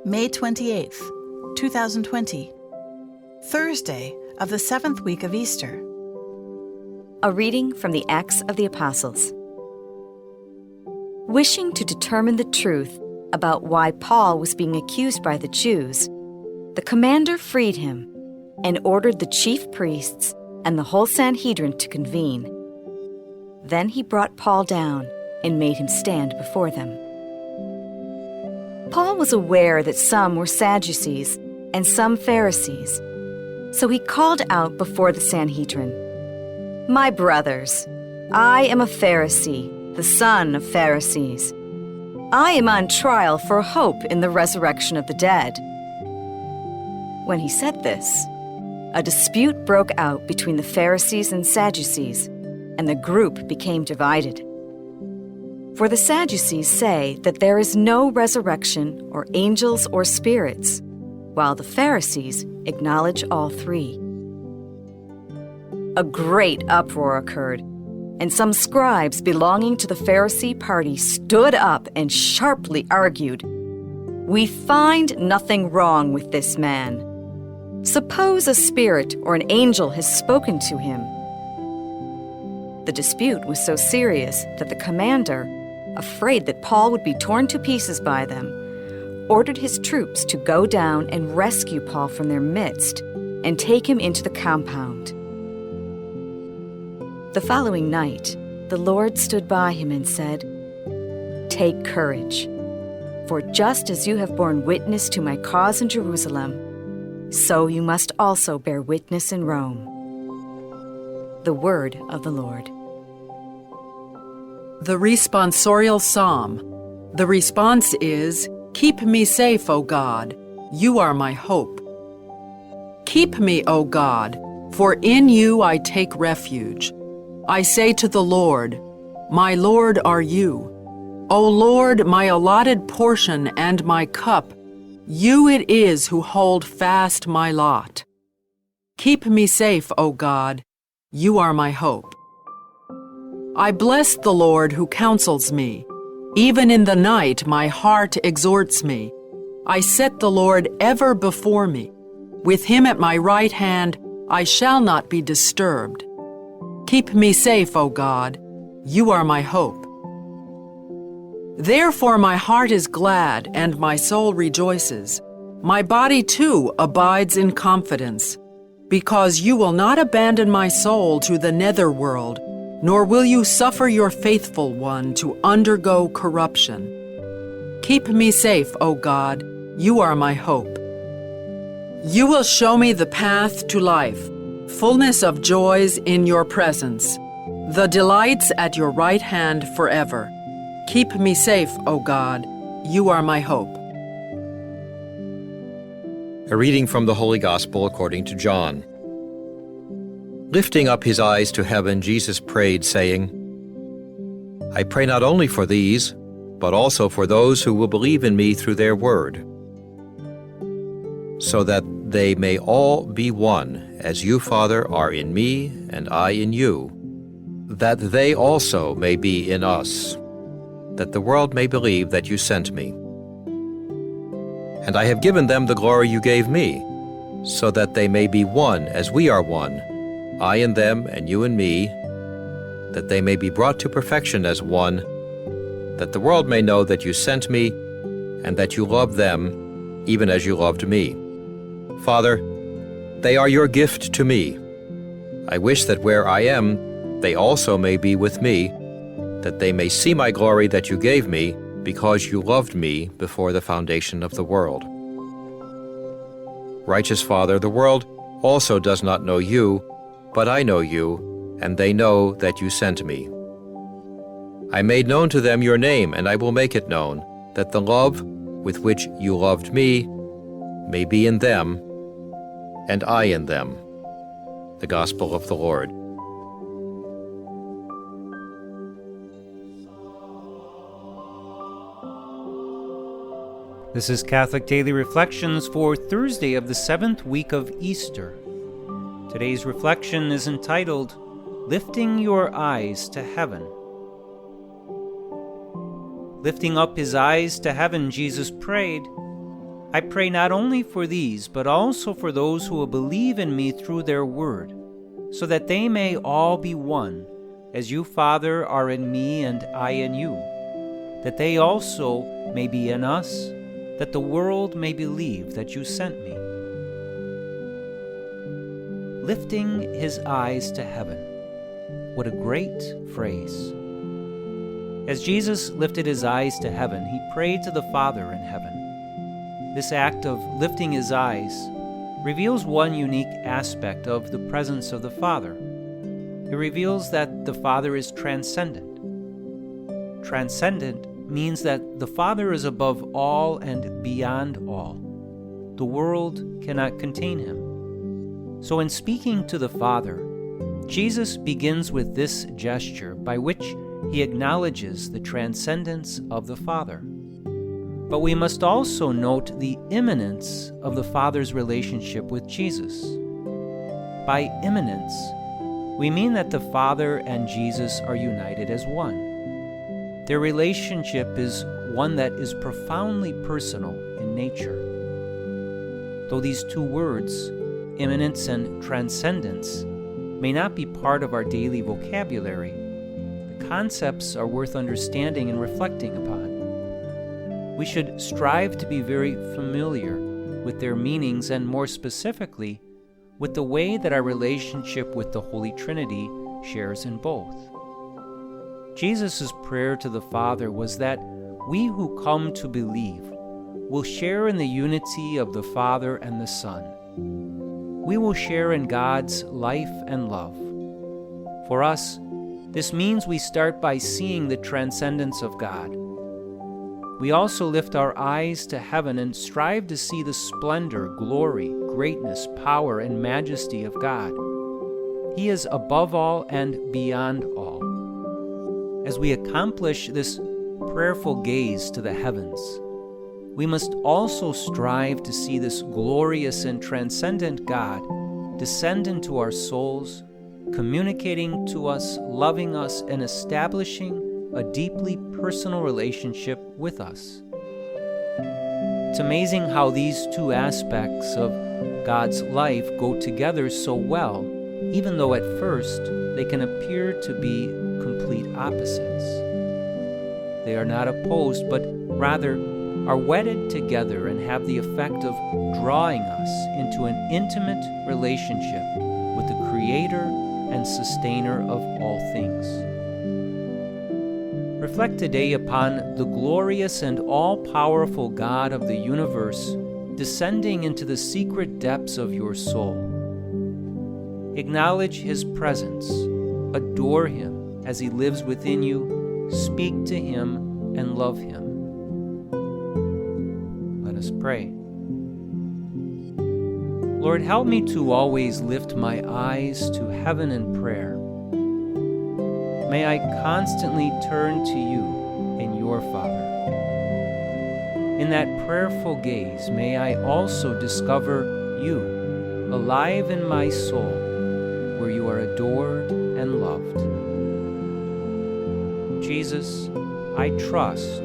May 28th, 2020, Thursday of the 7th week of Easter. A reading from the Acts of the Apostles. Wishing to determine the truth about why Paul was being accused by the Jews, the commander freed him and ordered the chief priests and the whole Sanhedrin to convene. Then he brought Paul down and made him stand before them. Paul was aware that some were Sadducees and some Pharisees, so he called out before the Sanhedrin, "My brothers, I am a Pharisee, the son of Pharisees. I am on trial for hope in the resurrection of the dead." When he said this, a dispute broke out between the Pharisees and Sadducees, and the group became divided. For the Sadducees say that there is no resurrection or angels or spirits, while the Pharisees acknowledge all three. A great uproar occurred, and some scribes belonging to the Pharisee party stood up and sharply argued, "We find nothing wrong with this man. Suppose a spirit or an angel has spoken to him." The dispute was so serious that the commander, afraid that Paul would be torn to pieces by them, ordered his troops to go down and rescue Paul from their midst and take him into the compound. The following night, the Lord stood by him and said, "Take courage, for just as you have borne witness to my cause in Jerusalem, so you must also bear witness in Rome." The word of the Lord. The responsorial psalm. The response is, "Keep me safe, O God. You are my hope. Keep me, O God, for in you I take refuge. I say to the Lord, my Lord are you. O Lord, my allotted portion and my cup, you it is who hold fast my lot. Keep me safe, O God. You are my hope. I bless the Lord who counsels me. Even in the night my heart exhorts me. I set the Lord ever before me. With him at my right hand I shall not be disturbed. Keep me safe, O God. You are my hope. Therefore my heart is glad and my soul rejoices. My body too abides in confidence, because you will not abandon my soul to the netherworld, nor will you suffer your faithful one to undergo corruption. Keep me safe, O God. You are my hope. You will show me the path to life, fullness of joys in your presence, the delights at your right hand forever. Keep me safe, O God. You are my hope. A reading from the Holy Gospel according to John. Lifting up his eyes to heaven, Jesus prayed, saying, "I pray not only for these, but also for those who will believe in me through their word, so that they may all be one, as you, Father, are in me and I in you, that they also may be in us, that the world may believe that you sent me. And I have given them the glory you gave me, so that they may be one as we are one, I in them and you in me, that they may be brought to perfection as one, that the world may know that you sent me, and that you love them, even as you loved me. Father, they are your gift to me. I wish that where I am, they also may be with me, that they may see my glory that you gave me, because you loved me before the foundation of the world. Righteous Father, the world also does not know you, but I know you, and they know that you sent me. I made known to them your name, and I will make it known, that the love with which you loved me may be in them, and I in them." The Gospel of the Lord. This is Catholic Daily Reflections for Thursday of the 7th week of Easter. Today's reflection is entitled, Lifting Your Eyes to Heaven. Lifting up his eyes to heaven, Jesus prayed, I pray not only for these, but also for those who will believe in me through their word, so that they may all be one, as you, Father, are in me and I in you, that they also may be in us, that the world may believe that you sent me. Lifting his eyes to heaven. What a great phrase. As Jesus lifted his eyes to heaven, he prayed to the Father in heaven. This act of lifting his eyes reveals one unique aspect of the presence of the Father. It reveals that the Father is transcendent. Transcendent means that the Father is above all and beyond all. The world cannot contain him. So in speaking to the Father, Jesus begins with this gesture by which he acknowledges the transcendence of the Father. But we must also note the immanence of the Father's relationship with Jesus. By immanence, we mean that the Father and Jesus are united as one. Their relationship is one that is profoundly personal in nature. Though these two words, immanence and transcendence, may not be part of our daily vocabulary, the concepts are worth understanding and reflecting upon. We should strive to be very familiar with their meanings and, more specifically, with the way that our relationship with the Holy Trinity shares in both. Jesus' prayer to the Father was that we who come to believe will share in the unity of the Father and the Son. We will share in God's life and love. For us, this means we start by seeing the transcendence of God. We also lift our eyes to heaven and strive to see the splendor, glory, greatness, power, and majesty of God. He is above all and beyond all. As we accomplish this prayerful gaze to the heavens, we must also strive to see this glorious and transcendent God descend into our souls, communicating to us, loving us, and establishing a deeply personal relationship with us. It's amazing how these two aspects of God's life go together so well, even though at first they can appear to be complete opposites. They are not opposed, but rather are wedded together and have the effect of drawing us into an intimate relationship with the Creator and Sustainer of all things. Reflect today upon the glorious and all-powerful God of the universe descending into the secret depths of your soul. Acknowledge His presence, adore Him as He lives within you, speak to Him, and love Him. Let us pray. Lord, help me to always lift my eyes to heaven in prayer. May I constantly turn to you and your Father. In that prayerful gaze, may I also discover you, alive in my soul, where you are adored and loved. Jesus, I trust